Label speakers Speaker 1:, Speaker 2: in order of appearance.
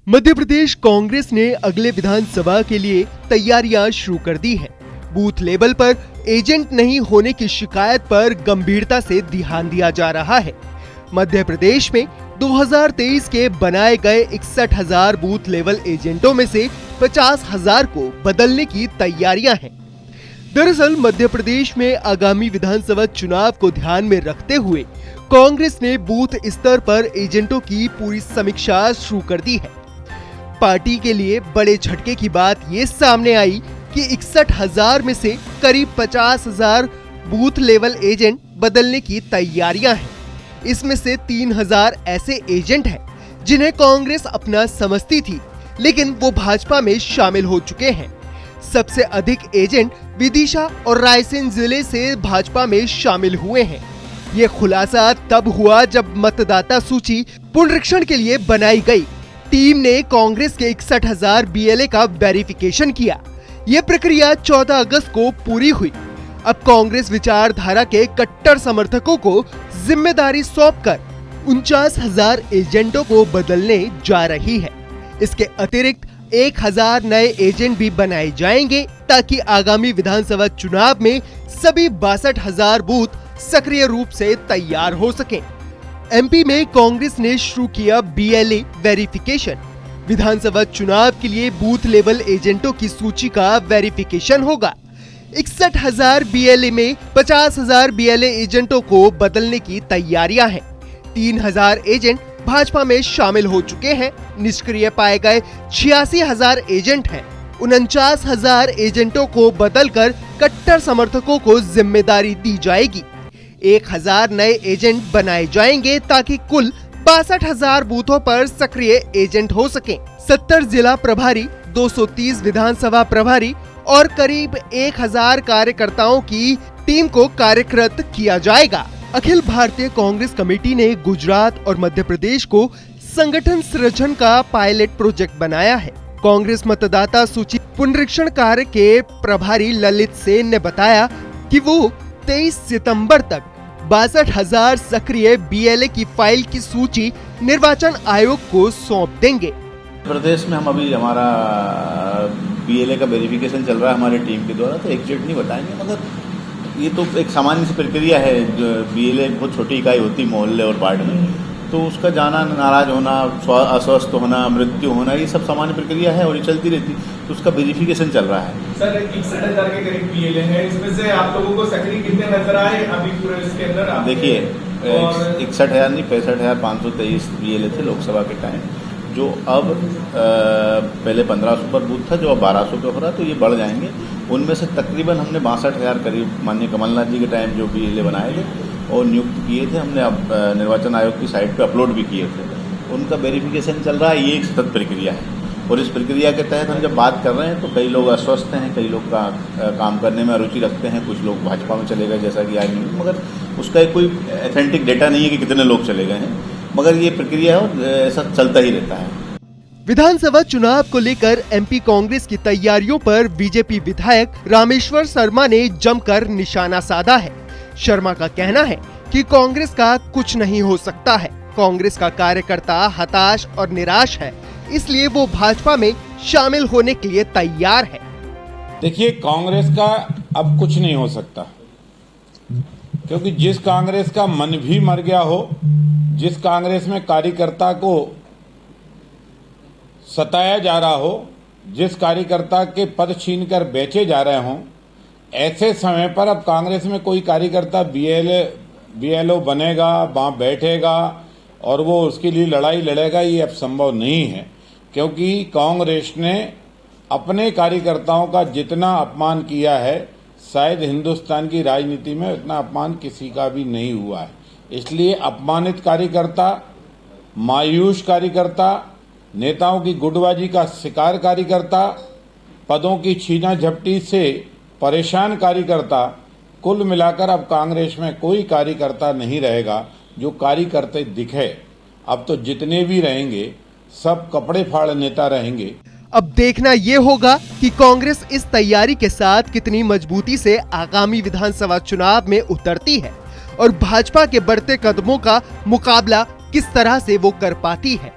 Speaker 1: मध्य प्रदेश कांग्रेस ने अगले विधानसभा के लिए तैयारियां शुरू कर दी हैं। बूथ लेवल पर एजेंट नहीं होने की शिकायत पर गंभीरता से ध्यान दिया जा रहा है। मध्य प्रदेश में 2023 के बनाए गए 61,000 बूथ लेवल एजेंटों में से 50,000 को बदलने की तैयारियां हैं। दरअसल मध्य प्रदेश में आगामी विधानसभा चुनाव को ध्यान में रखते हुए कांग्रेस ने बूथ स्तर पर एजेंटों की पूरी समीक्षा शुरू कर दी है। पार्टी के लिए बड़े झटके की बात ये सामने आई कि 61,000 में से करीब 50,000 बूथ लेवल एजेंट बदलने की तैयारियां हैं। इसमें से 3,000 ऐसे एजेंट हैं जिन्हें कांग्रेस अपना समझती थी, लेकिन वो भाजपा में शामिल हो चुके हैं। सबसे अधिक एजेंट विदिशा और रायसेन जिले से भाजपा में शामिल हुए हैं। ये खुलासा तब हुआ जब मतदाता सूची पुनरीक्षण के लिए बनाई गई। टीम ने कांग्रेस के 61,000 बीएलए का वेरिफिकेशन किया। ये प्रक्रिया 14 अगस्त को पूरी हुई। अब कांग्रेस विचारधारा के कट्टर समर्थकों को जिम्मेदारी सौंपकर 49,000 एजेंटों को बदलने जा रही है। इसके अतिरिक्त 1,000 नए एजेंट भी बनाए जाएंगे ताकि आगामी विधानसभा चुनाव में सभी 62,000 बूथ सक्रिय रूप से तैयार हो सकें। एमपी में कांग्रेस ने शुरू किया बीएलए वेरिफिकेशन। विधानसभा चुनाव के लिए बूथ लेवल एजेंटों की सूची का वेरिफिकेशन होगा। 61,000 बीएलए में 50,000 बीएलए एजेंटों को बदलने की तैयारियां हैं। 3,000 एजेंट भाजपा में शामिल हो चुके हैं। निष्क्रिय पाए गए 86,000 एजेंट हैं। 49,000 एजेंटों को बदलकर कट्टर समर्थकों को जिम्मेदारी दी जाएगी। 1,000 नए एजेंट बनाए जाएंगे ताकि कुल 62,000 बूथों पर सक्रिय एजेंट हो सकें। 70 जिला प्रभारी, 230 विधानसभा प्रभारी और करीब 1,000 कार्यकर्ताओं की टीम को कार्यरत किया जाएगा। अखिल भारतीय कांग्रेस कमेटी ने गुजरात और मध्य प्रदेश को संगठन सृजन का पायलट प्रोजेक्ट बनाया है। कांग्रेस मतदाता सूची पुनरीक्षण कार्य के प्रभारी ललित सेन ने बताया कि वो 23 सितंबर तक 62,000 सक्रिय बीएलए की फाइल की सूची निर्वाचन आयोग को सौंप देंगे।
Speaker 2: प्रदेश में हम अभी हमारा बीएलए का वेरिफिकेशन चल रहा है हमारी टीम के द्वारा, तो एग्जैक्ट नहीं बताएंगे, मगर ये तो एक सामान्य सी प्रक्रिया है। बीएलए बहुत छोटी इकाई होती है मोहल्ले और वार्ड में, तो उसका जाना, नाराज होना, अस्वस्थ होना, मृत्यु होना, ये सब सामान्य प्रक्रिया है और ये चलती रहती, तो उसका वेरिफिकेशन चल रहा है।
Speaker 3: सर 61,000 के करीब बीएलए है, इसमें से आप लोगों को सक्रिय कितने नजर आए अभी पूरे इसके अंदर? देखिए
Speaker 2: 61,000 नहीं, 65,523 बीएलए थे लोकसभा के टाइम, जो अब पहले 1,500 पर बूथ था, जो अब 1,200 पे हो रहा है, तो ये बढ़ जाएंगे। उनमें से तकरीबन हमने 62,000 करीब माननीय कमलनाथ जी के टाइम जो बीएलए बनाए थे और नियुक्त किए थे, हमने अब निर्वाचन आयोग की साइट पे अपलोड भी किए थे। उनका वेरिफिकेशन चल रहा है। ये एक सतत प्रक्रिया है और इस प्रक्रिया के तहत हम जब बात कर रहे हैं तो कई लोग अस्वस्थ हैं, कई लोग का काम करने में रुचि रखते हैं, कुछ लोग भाजपा में चले गए जैसा कि आज, मगर उसका एक कोई ऑथेंटिक डेटा नहीं है कि कितने लोग चले गए हैं, मगर ये प्रक्रिया है और ऐसा चलता ही रहता है।
Speaker 1: विधानसभा चुनाव को लेकर एमपी कांग्रेस की तैयारियों पर बीजेपी विधायक रामेश्वर शर्मा ने जमकर निशाना साधा है। शर्मा का कहना है कि कांग्रेस का कुछ नहीं हो सकता है। कांग्रेस का कार्यकर्ता हताश और निराश है, इसलिए वो भाजपा में शामिल होने के लिए तैयार है।
Speaker 4: देखिए, कांग्रेस का अब कुछ नहीं हो सकता, क्योंकि जिस कांग्रेस का मन भी मर गया हो, जिस कांग्रेस में कार्यकर्ता को सताया जा रहा हो, जिस कार्यकर्ता के पद छीनकर बेचे जा रहे हों, ऐसे समय पर अब कांग्रेस में कोई कार्यकर्ता बीएलओ बनेगा, वहां बैठेगा और वो उसके लिए लड़ाई लड़ेगा, ये अब संभव नहीं है। क्योंकि कांग्रेस ने अपने कार्यकर्ताओं का जितना अपमान किया है, शायद हिंदुस्तान की राजनीति में इतना अपमान किसी का भी नहीं हुआ है। इसलिए अपमानित कार्यकर्ता, मायूस कार्यकर्ता, नेताओं की गुटबाजी का शिकार कार्यकर्ता, पदों की छीना झपटी से परेशान कार्यकर्ता, कुल मिलाकर अब कांग्रेस में कोई कार्यकर्ता नहीं रहेगा जो कार्यकर्ता दिखे। अब तो जितने भी रहेंगे सब कपड़े फाड़ नेता रहेंगे।
Speaker 1: अब देखना ये होगा कि कांग्रेस इस तैयारी के साथ कितनी मजबूती से आगामी विधानसभा चुनाव में उतरती है और भाजपा के बढ़ते कदमों का मुकाबला किस तरह से वो कर पाती है।